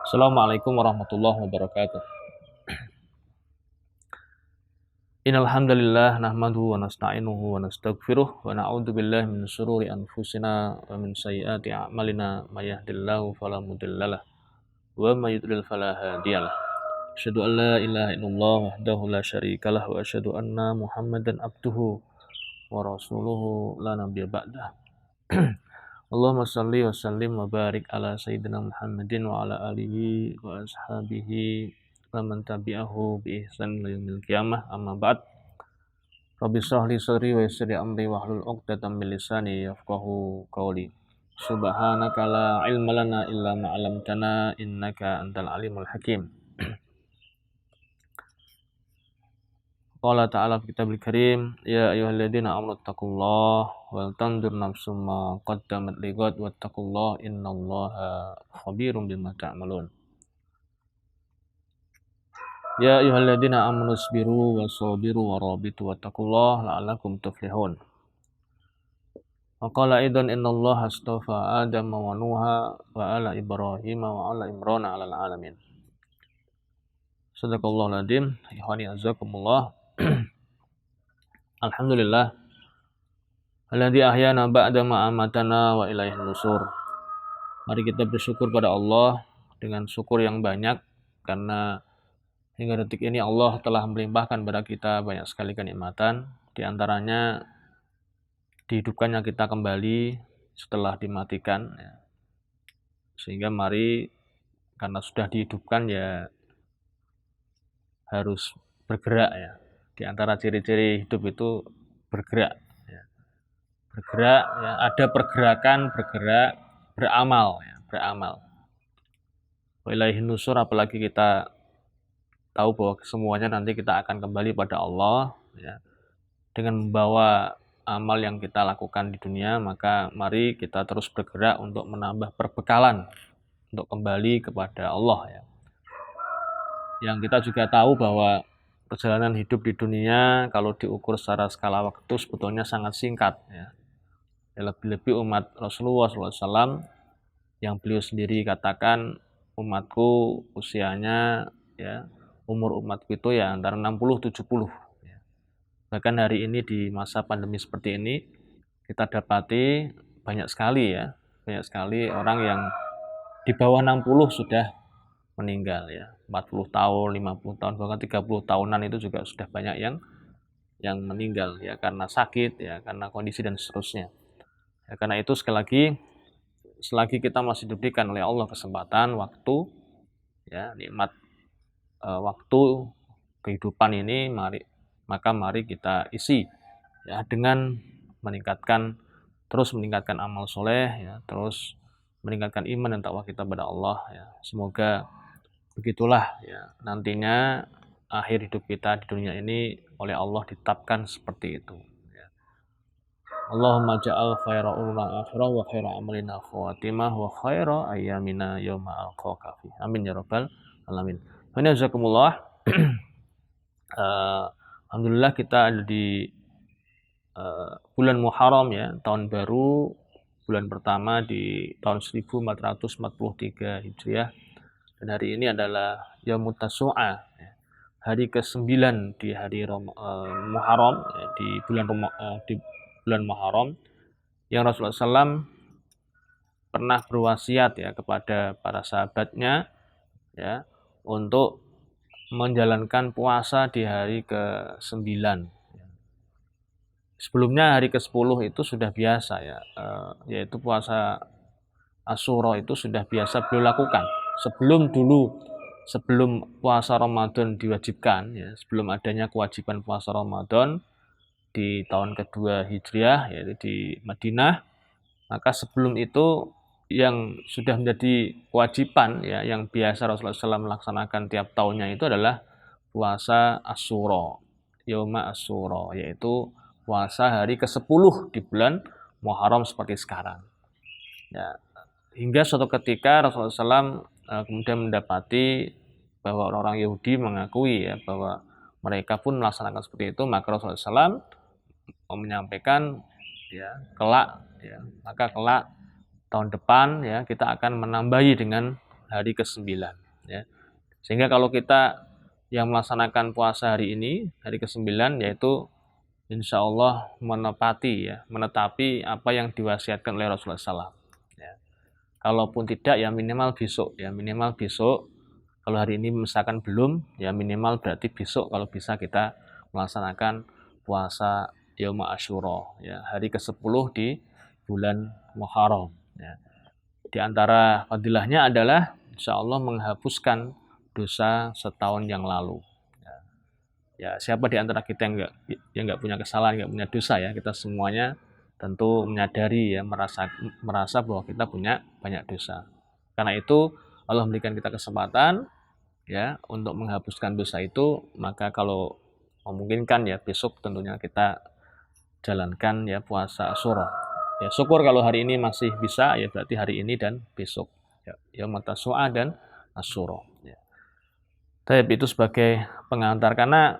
Assalamualaikum warahmatullahi wabarakatuh. Innal hamdalillah nahmaduhu wa nasta'inuhu wa nastaghfiruh wa na'udzu billahi min shururi anfusina wa min sayyiati a'malina may yahdihillahu fala mudhillalah wa may yudlil fala hadiyalah. Asyhadu an la ilaha illallah wahdahu la syarikalah wa asyhadu anna Muhammadan abduhu wa rasuluhu la nabiyya ba'dah. Allahumma shalli wa sallim wa barik ala sayyidina Muhammadin wa ala alihi wa ashabihi wa man tabi'ahu bi ihsan ila yaumil qiyamah, amma ba'd. Rabbi shrah li sadri wa yassir li amri wahlul 'uqdatam min lisani yafqahu qawli. Subhanaka la ilma lana illa ma 'allamtana innaka antal alimul hakim. Qala ta'ala fi kitabil karim, ya ayyuhalladzina amanu taqullaha wal tanzur nafsum ma qaddamat lighad wattaqullaha innallaha khabirum bima ta'malun. Ya ayyuhalladzina amanu sabiru wasabiru warabitu wattaqullaha la'allakum tuflihun. Wa qala aidan innallaha astafa Adama wa Nuha wa ala Ibrahim wa ala Imran 'alal alamin. Sadaqallahul adzim. Ikhwani azakumullah. Alhamdulillah alladzi ahyana ba'da ma amatana wa ilaihin nusur. Mari kita bersyukur pada Allah dengan syukur yang banyak, karena hingga detik ini Allah telah melimpahkan pada kita banyak sekali kenikmatan, di antaranya dihidupkannya kita kembali setelah dimatikan ya. Sehingga mari, karena sudah dihidupkan ya harus bergerak ya. Di antara ciri-ciri hidup itu bergerak ya. Bergerak ya, ada pergerakan, bergerak, beramal ya, beramal. Wa ilaihin nusur, apalagi kita tahu bahwa semuanya nanti kita akan kembali pada Allah ya. Dengan membawa amal yang kita lakukan di dunia, maka mari kita terus bergerak untuk menambah perbekalan untuk kembali kepada Allah ya. Yang kita juga tahu bahwa perjalanan hidup di dunia kalau diukur secara skala waktu sebetulnya sangat singkat ya. Lebih-lebih umat Rasulullah SAW yang beliau sendiri katakan, umatku usianya ya, umur umatku itu ya antara 60-70 ya. Bahkan hari ini di masa pandemi seperti ini kita dapati banyak sekali orang yang di bawah 60 sudah meninggal ya. 40 tahun, 50 tahun, bahkan 30 tahunan itu juga sudah banyak yang meninggal ya, karena sakit ya, karena kondisi dan seterusnya. Ya, karena itu sekali lagi, selagi kita masih diberikan oleh Allah kesempatan, waktu ya, nikmat waktu kehidupan ini, mari kita isi ya dengan terus meningkatkan amal soleh ya, terus meningkatkan iman dan takwa kita pada Allah ya. Semoga begitulah ya nantinya akhir hidup kita di dunia ini oleh Allah ditetapkan seperti itu ya. Allahumma ja'al khaira umrina akhirah wa khaira amalina khawatimah wa khaira ayyamina yawma alqaka fi. Amin ya rabbal alamin. Jazakumullah. Alhamdulillah kita ada di bulan Muharram ya, tahun baru, bulan pertama di tahun 1443 Hijriah. Dan hari ini adalah Yaumut Tasu'a, hari ke-9 di hari Muharram, di bulan Muharram, yang Rasulullah SAW pernah berwasiat ya kepada para sahabatnya ya untuk menjalankan puasa di hari ke-9. Sebelumnya hari ke-10 itu sudah biasa ya, yaitu puasa Asyura itu sudah biasa beliau lakukan. Sebelum puasa Ramadan diwajibkan ya, sebelum adanya kewajiban puasa Ramadan di tahun kedua Hijriah yaitu di Madinah, maka sebelum itu yang sudah menjadi kewajiban ya, yang biasa Rasulullah SAW melaksanakan tiap tahunnya itu adalah puasa Asyura, Yauma Asyura, yaitu puasa hari ke-10 di bulan Muharram seperti sekarang ya. Hingga suatu ketika Rasulullah SAW kemudian mendapati bahwa orang-orang Yahudi mengakui ya bahwa mereka pun melaksanakan seperti itu, maka Rasulullah SAW menyampaikan maka kelak tahun depan ya kita akan menambahi dengan hari ke-9 ya. Sehingga kalau kita yang melaksanakan puasa hari ini, hari ke-9, yaitu insya Allah menetapi apa yang diwasiatkan oleh Rasulullah SAW. Ya. Kalaupun tidak, ya minimal besok. Kalau hari ini misalkan belum, ya minimal berarti besok kalau bisa kita melaksanakan puasa Yaum Asyura, ya, hari ke-10 di bulan Muharram. Ya. Di antara fadilahnya adalah insya Allah menghapuskan dosa setahun yang lalu. Ya, siapa di antara kita yang nggak punya kesalahan, nggak punya dosa ya? Kita semuanya tentu menyadari ya, merasa bahwa kita punya banyak dosa. Karena itu Allah memberikan kita kesempatan ya untuk menghapuskan dosa itu. Maka kalau memungkinkan ya besok tentunya kita jalankan ya puasa Asyura. Ya syukur kalau hari ini masih bisa, ya berarti hari ini dan besok. Ya, Yaum Tasu'a dan Asyura. Ya. Tapi itu sebagai pengantar karena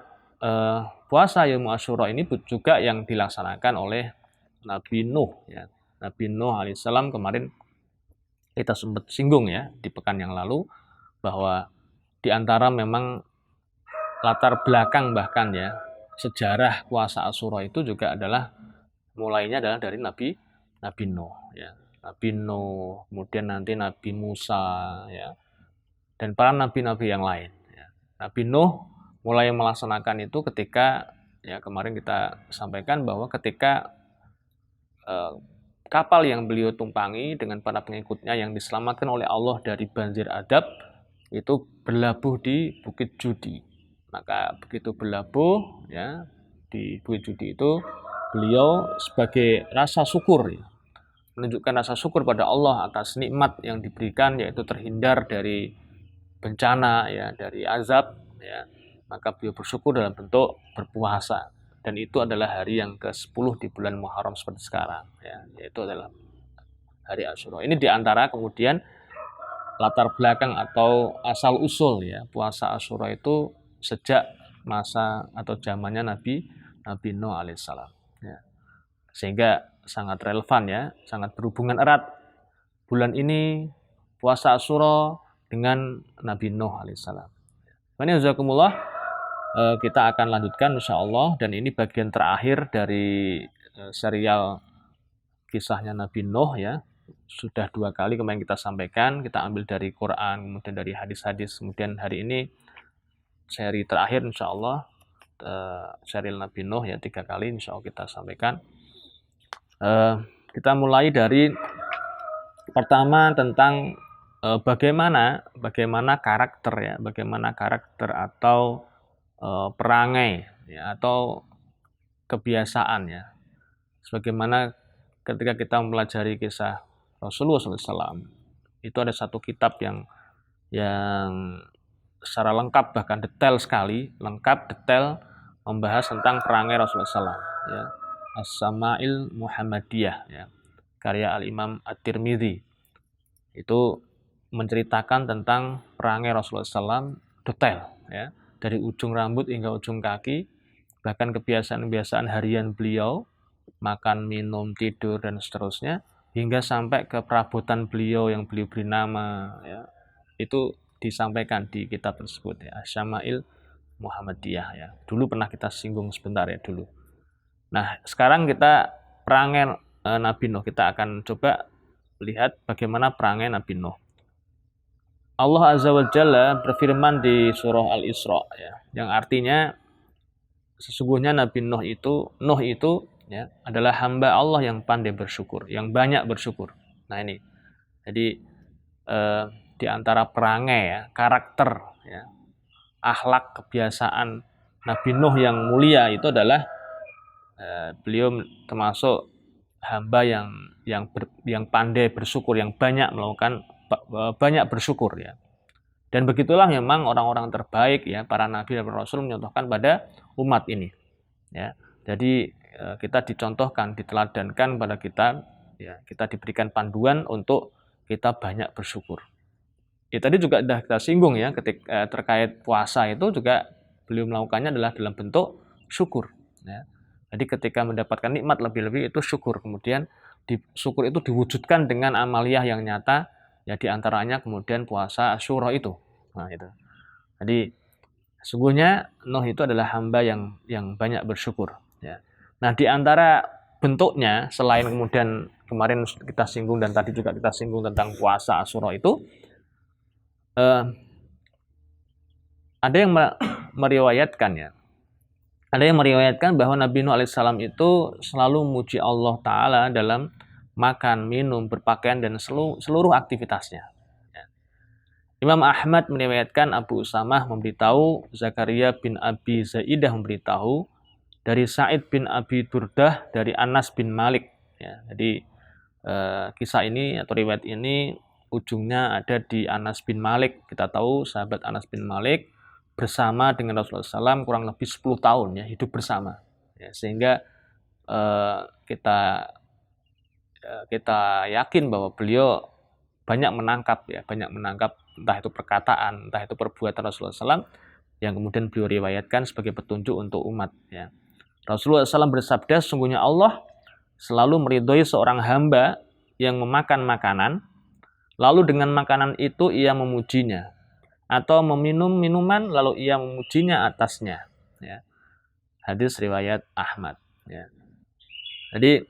puasa Yaum Asyura ini juga yang dilaksanakan oleh Nabi Nuh ya. Nabi Nuh alaihissalam kemarin kita sempat singgung ya di pekan yang lalu bahwa di antara memang latar belakang bahkan ya sejarah puasa Asyura itu juga mulainya adalah dari Nabi Nuh ya. Nabi Nuh, kemudian nanti Nabi Musa ya. Dan para nabi-nabi yang lain. Nabi Nuh mulai melaksanakan itu ketika ya kemarin kita sampaikan bahwa ketika kapal yang beliau tumpangi dengan para pengikutnya yang diselamatkan oleh Allah dari banjir adab itu berlabuh di Bukit Judi. Maka begitu berlabuh ya di Bukit Judi itu beliau sebagai rasa syukur ya, menunjukkan rasa syukur pada Allah atas nikmat yang diberikan yaitu terhindar dari bencana ya, dari azab ya, maka beliau bersyukur dalam bentuk berpuasa dan itu adalah hari yang ke-10 di bulan Muharram seperti sekarang ya, yaitu adalah hari Asyura. Ini diantara kemudian latar belakang atau asal usul ya puasa Asyura itu sejak masa atau zamannya Nabi Nuh alaihissalam ya. Sehingga sangat relevan ya, sangat berhubungan erat bulan ini puasa Asyura dengan Nabi Nuh alaihissalam. Jazakumullah, kita akan lanjutkan insya Allah dan ini bagian terakhir dari serial kisahnya Nabi Nuh ya. Sudah 2 kali kemarin kita sampaikan, kita ambil dari Quran, kemudian dari hadis-hadis, kemudian hari ini seri terakhir insya Allah serial Nabi Nuh ya 3 kali insya Allah kita sampaikan. Kita mulai dari pertama tentang bagaimana karakter atau perangai ya, atau kebiasaan ya. Sebagaimana ketika kita mempelajari kisah Rasulullah SAW, itu ada satu kitab yang secara lengkap bahkan detail membahas tentang perangai Rasulullah SAW ya. As-Sama'il Muhammadiyah ya, karya Al-Imam At-Tirmidzi. Itu menceritakan tentang perangai Rasulullah SAW detail ya, dari ujung rambut hingga ujung kaki, bahkan kebiasaan-kebiasaan harian beliau, makan, minum, tidur dan seterusnya, hingga sampai ke perabotan beliau yang beliau beri nama ya. Itu disampaikan di kitab tersebut ya, Asy-Syama'il Muhammadiyah ya. Dulu pernah kita singgung sebentar ya dulu. Nah, sekarang kita perangai Nabi Nuh, kita akan coba lihat bagaimana perangai Nabi Nuh. Allah Azza wa Jalla berfirman di surah Al-Isra ya, yang artinya sesungguhnya Nabi Nuh itu ya adalah hamba Allah yang pandai bersyukur, yang banyak bersyukur. Nah ini, jadi di antara perangai ya, karakter ya, akhlak, kebiasaan Nabi Nuh yang mulia itu adalah beliau termasuk hamba yang pandai bersyukur, yang banyak bersyukur ya. Dan begitulah memang orang-orang terbaik ya, para nabi dan rasul menyontohkan pada umat ini ya. Jadi kita dicontohkan, diteladankan pada kita ya, kita diberikan panduan untuk kita banyak bersyukur. Ya tadi juga sudah kita singgung ya, ketika terkait puasa itu juga beliau melakukannya adalah dalam bentuk syukur ya. Jadi ketika mendapatkan nikmat lebih-lebih itu syukur, kemudian syukur itu diwujudkan dengan amaliyah yang nyata Ya di antaranya kemudian puasa Asyura itu. Nah, itu. Jadi sesungguhnya Nuh itu adalah hamba yang banyak bersyukur, ya. Nah, di antara bentuknya selain kemudian kemarin kita singgung dan tadi juga kita singgung tentang puasa Asyura itu, eh, ada yang meriwayatkan, ya. Ada yang meriwayatkan bahwa Nabi Nuh alaihissalam itu selalu memuji Allah Ta'ala dalam makan, minum, berpakaian, dan seluruh aktivitasnya. Ya. Imam Ahmad meriwayatkan Abu Usamah memberitahu, Zakaria bin Abi Zaidah memberitahu, dari Sa'id bin Abi Durdah, dari Anas bin Malik. Ya, jadi kisah ini atau riwayat ini ujungnya ada di Anas bin Malik. Kita tahu sahabat Anas bin Malik bersama dengan Rasulullah SAW kurang lebih 10 tahun ya, hidup bersama. Ya, sehingga kita yakin bahwa beliau banyak menangkap entah itu perkataan, entah itu perbuatan Rasulullah SAW yang kemudian beliau riwayatkan sebagai petunjuk untuk umat. Ya. Rasulullah SAW bersabda, sungguhnya Allah selalu meridhoi seorang hamba yang memakan makanan, lalu dengan makanan itu ia memujinya, atau meminum minuman lalu ia memujinya atasnya. Ya. Hadis riwayat Ahmad. Ya. Jadi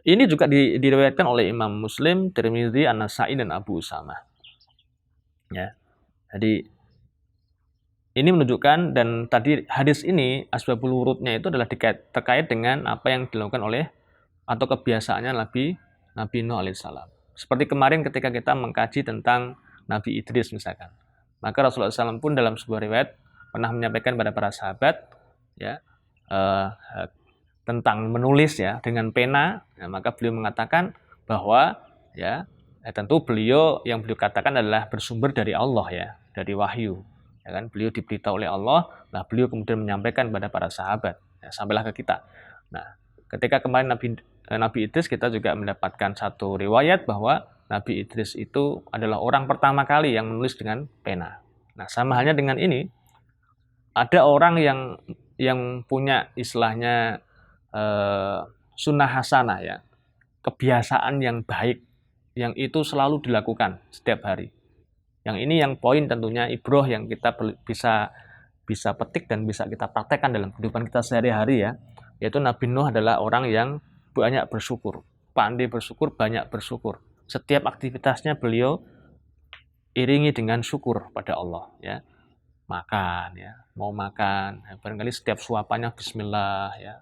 ini juga diriwayatkan oleh Imam Muslim, Tirmidzi, An-Nasa'i, dan Abu Usamah. Ya. Jadi ini menunjukkan, dan tadi hadis ini asbabul wurudnya itu adalah terkait dengan apa yang dilakukan oleh atau kebiasaannya Nabi Nuh alaihissalam. Seperti kemarin ketika kita mengkaji tentang Nabi Idris misalkan. Maka Rasulullah SAW pun dalam sebuah riwayat pernah menyampaikan pada para sahabat, ya, tentang menulis ya dengan pena. Ya, maka beliau mengatakan bahwa tentu yang beliau katakan adalah bersumber dari Allah, ya, dari wahyu. Ya kan, beliau diberitahu oleh Allah, nah beliau kemudian menyampaikan kepada para sahabat, ya, sampailah ke kita. Nah, ketika kemarin Nabi Idris, kita juga mendapatkan satu riwayat bahwa Nabi Idris itu adalah orang pertama kali yang menulis dengan pena. Nah, sama halnya dengan ini, ada orang yang punya istilahnya sunnah hasanah, ya, kebiasaan yang baik, yang itu selalu dilakukan setiap hari. Yang ini yang poin tentunya ibroh yang kita bisa petik dan bisa kita praktekkan dalam kehidupan kita sehari-hari, ya, yaitu Nabi Nuh adalah orang yang banyak bersyukur, pandai bersyukur, banyak bersyukur. Setiap aktivitasnya beliau iringi dengan syukur pada Allah, ya. Makan, ya, mau makan, ya, barangkali setiap suapannya Bismillah, ya,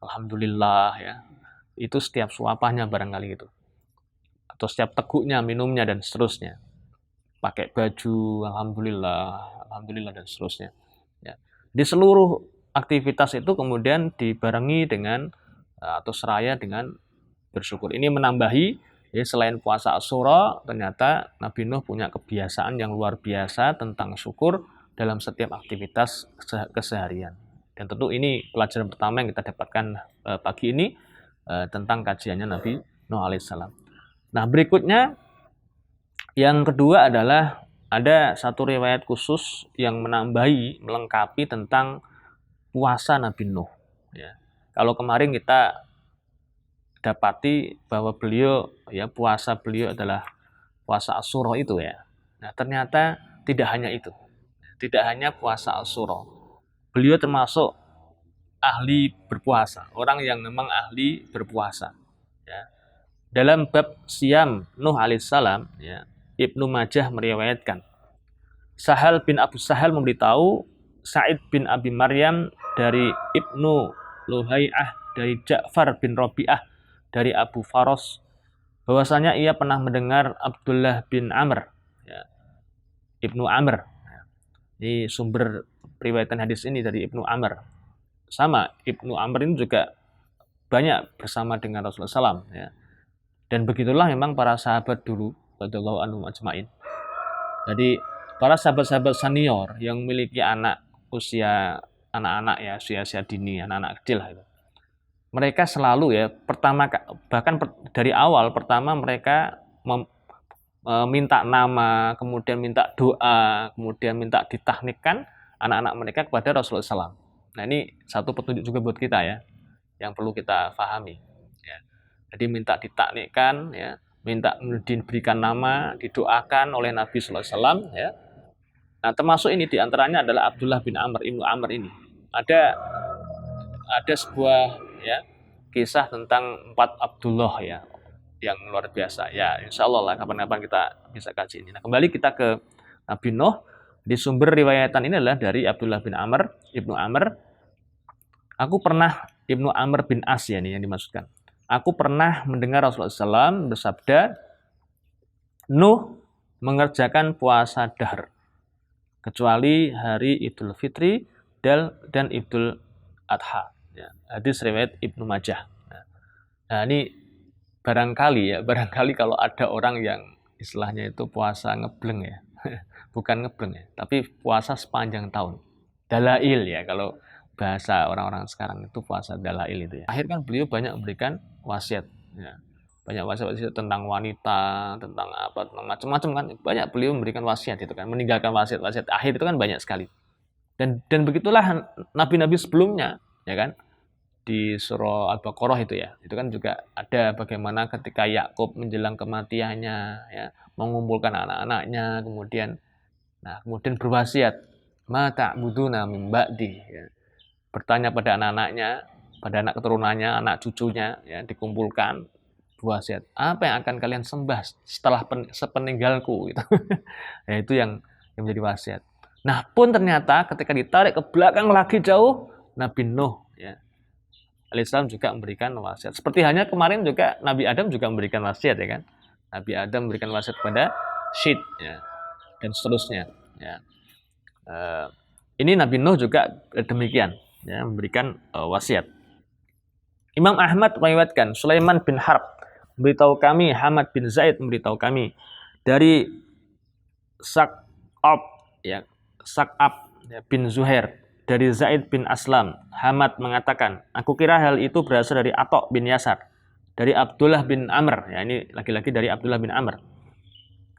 Alhamdulillah, ya, itu setiap suapannya barangkali itu, atau setiap teguknya minumnya dan seterusnya. Pakai baju, alhamdulillah dan seterusnya. Ya. Di seluruh aktivitas itu kemudian dibarengi dengan atau seraya dengan bersyukur. Ini menambahi, ya, selain puasa Asyura, ternyata Nabi Nuh punya kebiasaan yang luar biasa tentang syukur dalam setiap aktivitas keseharian. Dan tentu ini pelajaran pertama yang kita dapatkan pagi ini tentang kajiannya Nabi Nuh alaihissalam. Nah, berikutnya yang kedua adalah ada satu riwayat khusus yang melengkapi tentang puasa Nabi Nuh. Ya. Kalau kemarin kita dapati bahwa puasa beliau adalah puasa Asyura itu, ya. Nah, ternyata tidak hanya itu. Tidak hanya puasa Asyura. Beliau termasuk ahli berpuasa, orang yang memang ahli berpuasa. Ya. Dalam bab Siyam Nuh alaihissalam, ya, Ibnu Majah meriwayatkan, Sahal bin Abu Sahal memberitahu Sa'id bin Abi Maryam dari Ibnu Luhai'ah, dari Ja'far bin Rabi'ah, dari Abu Faros, bahwasanya ia pernah mendengar Abdullah bin Amr, ya, Ibnu Amr. Ini sumber riwayatan hadis ini dari Ibnu Amr. Sama, Ibnu Amr ini juga banyak bersama dengan Rasulullah SAW. Ya. Dan begitulah memang para sahabat dulu, radhiyallahu anhum ajmain. Jadi para sahabat-sahabat senior yang memiliki anak-anak ya, usia dini, anak-anak kecil itu. Mereka selalu, ya, bahkan dari awal pertama mereka minta nama, kemudian minta doa, kemudian minta ditahnikkan anak-anak mereka kepada Rasulullah SAW. Nah, ini satu petunjuk juga buat kita, ya, yang perlu kita pahami. Ya. Jadi minta ditaknikkan, ya, minta diberikan nama, didoakan oleh Nabi sallallahu alaihi wasallam ya. Nah, termasuk ini diantaranya adalah Abdullah bin Amr ibnu Amr ini. Ada sebuah ya kisah tentang 4 Abdullah ya yang luar biasa ya. Insya Allah lah kapan-kapan kita bisa kaji ini. Nah, kembali kita ke Nabi Nuh. Di sumber riwayatan ini adalah dari Abdullah bin Amr ibnu Amr. Aku pernah ibnu Amr bin As ya ini yang dimaksudkan. Aku pernah mendengar Rasulullah SAW bersabda, Nuh mengerjakan puasa dahr kecuali hari Idul Fitri dan Idul Adha. Ya, hadis riwayat Ibnu Majah. Nah, ini barangkali kalau ada orang yang istilahnya itu puasa ngebleng ya, bukan ngebleng ya, tapi puasa sepanjang tahun. Dalail ya, kalau bahasa orang-orang sekarang itu puasa dalail itu ya. Akhir kan beliau banyak memberikan wasiat ya. Banyak wasiat tentang wanita, tentang apa, tentang macam-macam kan. Banyak beliau memberikan wasiat itu kan, meninggalkan wasiat-wasiat akhir itu kan banyak sekali. Dan begitulah nabi-nabi sebelumnya, ya kan? Di surah Al-Baqarah itu ya. Itu kan juga ada bagaimana ketika Yakub menjelang kematiannya ya, mengumpulkan anak-anaknya, kemudian berwasiat, "Ma ta'buduna min ba'di." Ya. Bertanya pada anak-anaknya, pada anak keturunannya, anak cucunya ya, dikumpulkan wasiat. Apa yang akan kalian sembah setelah sepeninggalku gitu. Ya, itu yang menjadi wasiat. Nah, pun ternyata ketika ditarik ke belakang lagi jauh, Nabi Nuh ya, alaihissalam juga memberikan wasiat. Seperti hanya kemarin juga Nabi Adam juga memberikan wasiat ya kan. Nabi Adam memberikan wasiat kepada Syed ya, dan seterusnya ya. Ini Nabi Nuh juga demikian ya, memberikan wasiat. Imam Ahmad meriwayatkan Sulaiman bin Harb memberitahu kami, Hamad bin Zaid memberitahu kami dari Sak'ab ya, bin Zuhair dari Zaid bin Aslam. Hamad mengatakan, aku kira hal itu berasal dari Atok bin Yasar, dari Abdullah bin Amr ya, ini lagi-lagi dari Abdullah bin Amr.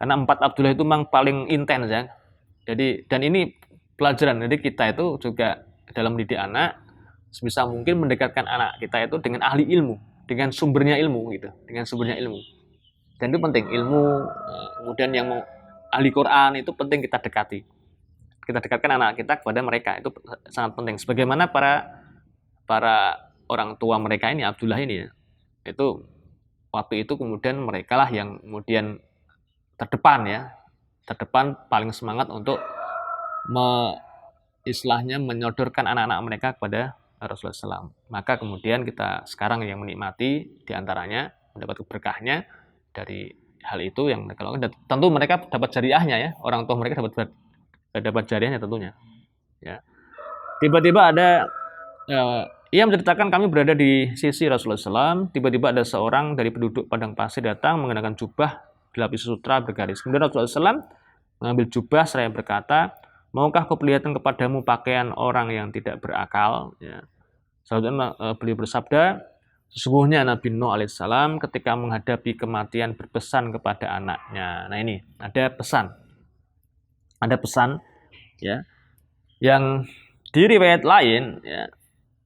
Karena 4 Abdullah itu memang paling intens ya. Jadi, dan ini pelajaran, jadi kita itu juga dalam mendidik anak sebisa mungkin mendekatkan anak kita itu dengan ahli ilmu, dengan sumbernya ilmu gitu, dengan sumbernya ilmu. Dan itu penting, ilmu, kemudian yang mau ahli Quran itu penting kita dekati. Kita dekatkan anak kita kepada mereka, itu sangat penting. Sebagaimana para orang tua mereka ini, Abdullah ini ya, itu waktu itu kemudian mereka lah yang kemudian terdepan paling semangat untuk istilahnya menyodorkan anak-anak mereka kepada Rasulullah SAW. Maka kemudian kita sekarang yang menikmati diantaranya mendapat berkahnya dari hal itu yang mereka lakukan. Tentu mereka dapat jariahnya ya, orang tua mereka dapat jariahnya tentunya. Ya. Tiba-tiba ada ia menceritakan kami berada di sisi Rasulullah SAW. Tiba-tiba ada seorang dari penduduk padang pasir datang mengenakan jubah dilapisi sutra bergaris. Kemudian Rasulullah SAW mengambil jubah seraya berkata, maukah kuperlihatkan kepadamu pakaian orang yang tidak berakal? Ya. Selanjutnya beliau bersabda, sesungguhnya Nabi Nuh alaihissalam ketika menghadapi kematian berpesan kepada anaknya. Nah ini ada pesan ya, yang di riwayat lain ya,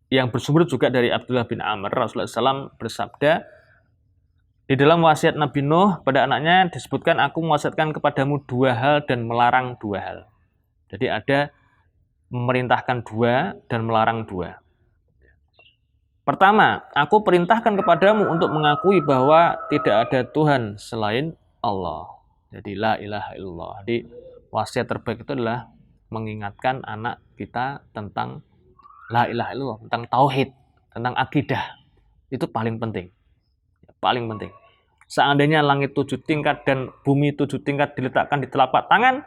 yang bersumber juga dari Abdullah bin Amr, Rasulullah SAW bersabda, di dalam wasiat Nabi Nuh pada anaknya disebutkan, aku mewasiatkan kepadamu 2 hal dan melarang 2 hal. Jadi ada memerintahkan 2 dan melarang 2. Pertama, aku perintahkan kepadamu untuk mengakui bahwa tidak ada Tuhan selain Allah. Jadi la ilaha illallah. Jadi wasiat terbaik itu adalah mengingatkan anak kita tentang la ilaha illallah, tentang tauhid, tentang akidah. Itu paling penting. Paling penting. Seandainya langit 7 tingkat dan bumi 7 tingkat diletakkan di telapak tangan,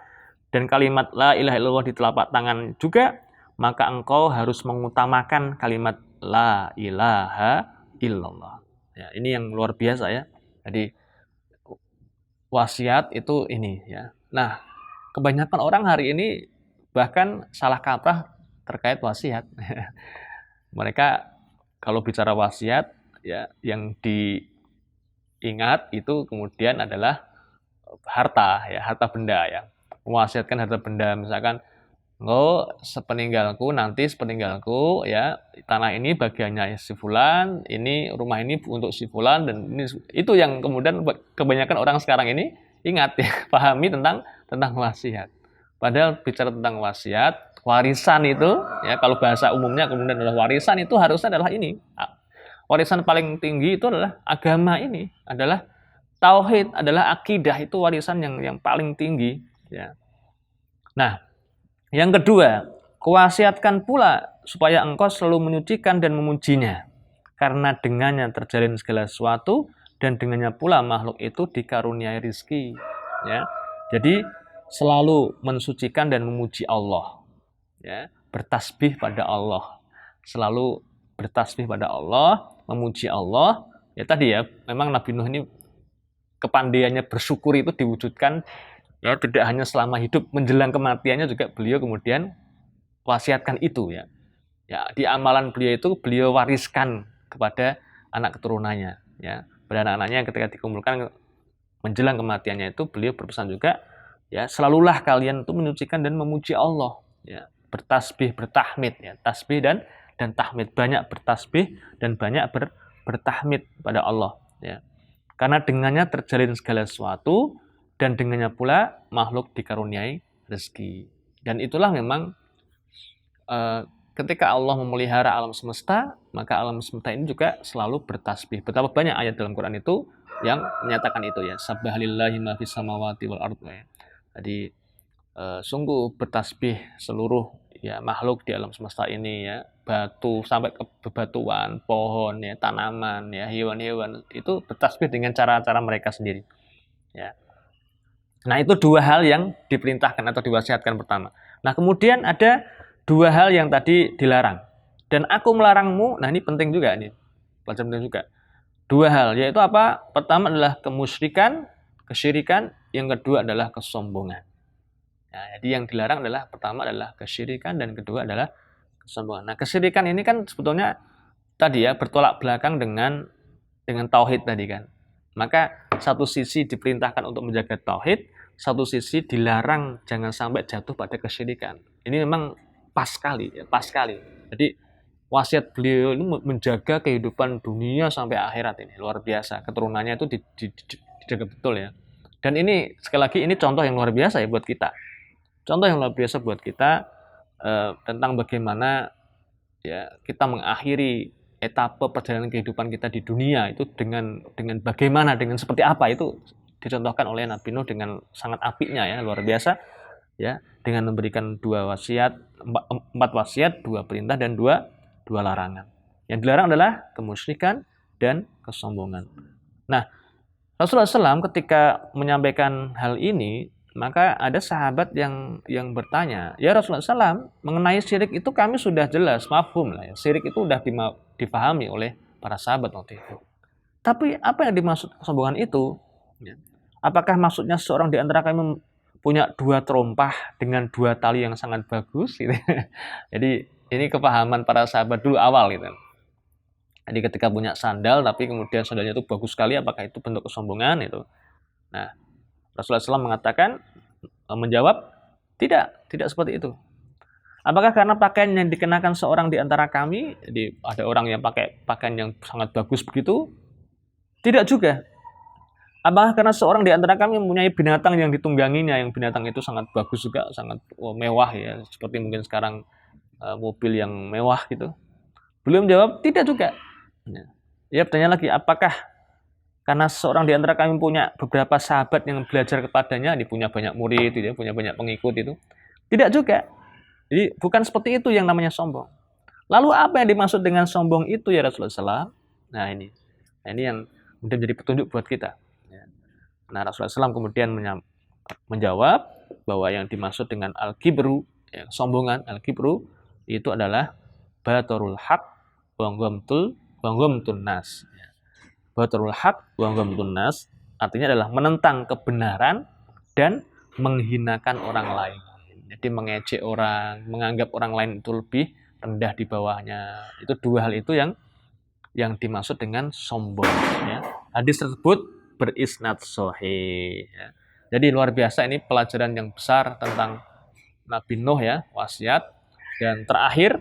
dan kalimat la ilaha illallah di telapak tangan juga, maka engkau harus mengutamakan kalimat la ilaha illallah. Ya, ini yang luar biasa ya. Jadi wasiat itu ini ya. Nah, kebanyakan orang hari ini bahkan salah kaprah terkait wasiat. Mereka kalau bicara wasiat ya, yang diingat itu kemudian adalah harta ya, harta benda ya. Mewasiatkan harta benda, misalkan Oh, sepeninggalku ya tanah ini bagiannya si fulan, ini rumah ini untuk si fulan dan ini itu yang kemudian kebanyakan orang sekarang ini ingat ya, pahami tentang wasiat. Padahal bicara tentang wasiat, warisan itu ya kalau bahasa umumnya kemudian adalah warisan itu harusnya adalah ini. Warisan paling tinggi itu adalah agama ini, adalah tauhid, adalah akidah itu warisan yang paling tinggi ya. Nah, yang kedua, kuwasiatkan pula supaya engkau selalu menyucikan dan memujinya. Karena dengannya terjalin segala sesuatu dan dengannya pula makhluk itu dikaruniai rizki. Ya. Jadi selalu mensucikan dan memuji Allah. Ya. Bertasbih pada Allah. Selalu bertasbih pada Allah, memuji Allah. Ya tadi ya, memang Nabi Nuh ini kepandaiannya bersyukur itu diwujudkan ya tidak hanya selama hidup, menjelang kematiannya juga beliau kemudian wasiatkan itu ya. Ya, di amalan beliau itu beliau wariskan kepada anak keturunannya ya. Pada anak-anaknya ketika dikumpulkan menjelang kematiannya itu beliau berpesan juga ya, selalulah kalian itu menyucikan dan memuji Allah ya. Bertasbih, bertahmid ya. Tasbih dan tahmid, banyak bertasbih dan banyak bertahmid pada Allah ya. Karena dengannya terjalin segala sesuatu dan dengannya pula makhluk dikaruniai rezeki. Dan itulah memang ketika Allah memelihara alam semesta, maka alam semesta ini juga selalu bertasbih. Betapa banyak ayat dalam Quran itu yang menyatakan itu ya. Sabbahalillahi ma fis samawati wal ardh. Jadi sungguh bertasbih seluruh ya makhluk di alam semesta ini ya, batu sampai ke bebatuan, pohon ya, tanaman ya, hewan-hewan itu bertasbih dengan cara-cara mereka sendiri. Ya. Nah, itu dua hal yang diperintahkan atau diwasiatkan pertama. Nah, kemudian ada dua hal yang tadi dilarang. Dan aku melarangmu, nah ini penting juga nih. Pelajaran penting juga. Dua hal, yaitu apa? Pertama adalah kemusyrikan, kesyirikan, yang kedua adalah kesombongan. Nah, jadi yang dilarang adalah pertama adalah kesyirikan dan kedua adalah kesombongan. Nah, kesyirikan ini kan sebetulnya tadi ya bertolak belakang dengan tauhid tadi kan. Maka satu sisi diperintahkan untuk menjaga tauhid, satu sisi dilarang jangan sampai jatuh pada kesyirikan. Ini memang pas sekali, ya, pas sekali. Jadi wasiat beliau ini menjaga kehidupan dunia sampai akhirat ini luar biasa. Keturunannya itu dijaga betul ya. Dan ini sekali lagi ini contoh yang luar biasa ya buat kita. Contoh yang luar biasa buat kita tentang bagaimana ya kita mengakhiri etapa perjalanan kehidupan kita di dunia itu dengan bagaimana, dengan seperti apa itu dicontohkan oleh Nabi Nuh dengan sangat apiknya ya, luar biasa ya, dengan memberikan empat wasiat, dua perintah dan dua larangan. Yang dilarang adalah kemusyrikan dan kesombongan. Nah, Rasulullah SAW ketika menyampaikan hal ini, maka ada sahabat yang bertanya, ya Rasulullah SAW, mengenai syirik itu kami sudah jelas, mafhum lah ya. Syirik itu sudah dipahami oleh para sahabat waktu itu. Tapi apa yang dimaksud kesombongan itu? Apakah maksudnya seorang di antara kami punya dua terompah dengan dua tali yang sangat bagus? Gitu. Jadi ini kepahaman para sahabat dulu awal gitu. Jadi ketika punya sandal tapi kemudian sandalnya itu bagus sekali, apakah itu bentuk kesombongan itu? Nah, Rasulullah SAW menjawab, tidak seperti itu. Apakah karena pakaian yang dikenakan seorang di antara kami, jadi ada orang yang pakai pakaian yang sangat bagus begitu? Tidak juga. Apakah karena seorang di antara kami mempunyai binatang yang ditungganginya, yang binatang itu sangat bagus juga, sangat mewah ya, seperti mungkin sekarang mobil yang mewah gitu? Beliau menjawab, tidak juga. Ya, bertanya lagi, apakah karena seorang di antara kami punya beberapa sahabat yang belajar kepadanya, dia punya banyak murid, dia punya banyak pengikut itu? Tidak juga. Jadi bukan seperti itu yang namanya sombong. Lalu apa yang dimaksud dengan sombong itu ya Rasulullah SAW? Nah ini yang kemudian menjadi petunjuk buat kita. Nah Rasulullah SAW kemudian menjawab bahwa yang dimaksud dengan al-kibru, ya, sombongan, al-kibru itu adalah batarul haq wa ghamtun nas. Batarul haq wa ghamtun nas artinya adalah menentang kebenaran dan menghinakan orang lain. Jadi mengejek orang, menganggap orang lain itu lebih rendah di bawahnya. Itu dua hal itu yang dimaksud dengan sombong. Ya. Hadis tersebut berisnad sahih. Ya. Jadi luar biasa ini pelajaran yang besar tentang Nabi Nuh ya, wasiat. Dan terakhir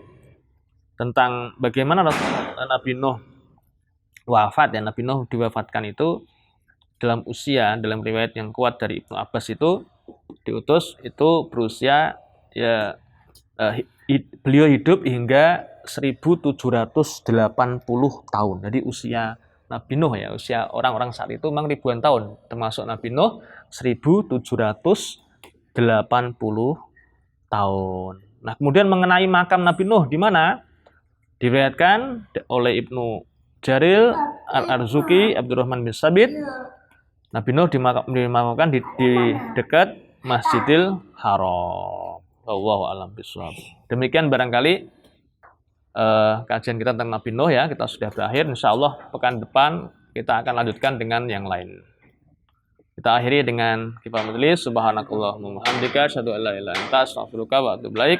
tentang bagaimana Nabi Nuh wafat ya, Nabi Nuh diwafatkan itu dalam usia, dalam riwayat yang kuat dari Ibnu Abbas itu diutus itu berusia ya beliau hidup hingga 1780 tahun. Jadi usia Nabi Nuh ya, usia orang-orang saat itu memang ribuan tahun, termasuk Nabi Nuh 1780 tahun. Nah, kemudian mengenai makam Nabi Nuh di mana? Diriwayatkan oleh Ibnu Jarir Al-Arzuki, Abdurrahman bin Sabit, Nabi Nuh dimakamkan di dekat Masjidil Haram. Wallahu a'lam bishawab. Demikian barangkali kajian kita tentang Nabi Nuh ya, kita sudah berakhir. Insyaallah pekan depan kita akan lanjutkan dengan yang lain. Kita akhiri dengan kifatul majelis. Subhanakallahumma hamdika asyhadu an la ilaha illa anta astaghfiruka wa atubu ilaik.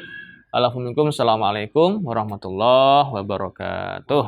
Assalamualaikum warahmatullahi wabarakatuh.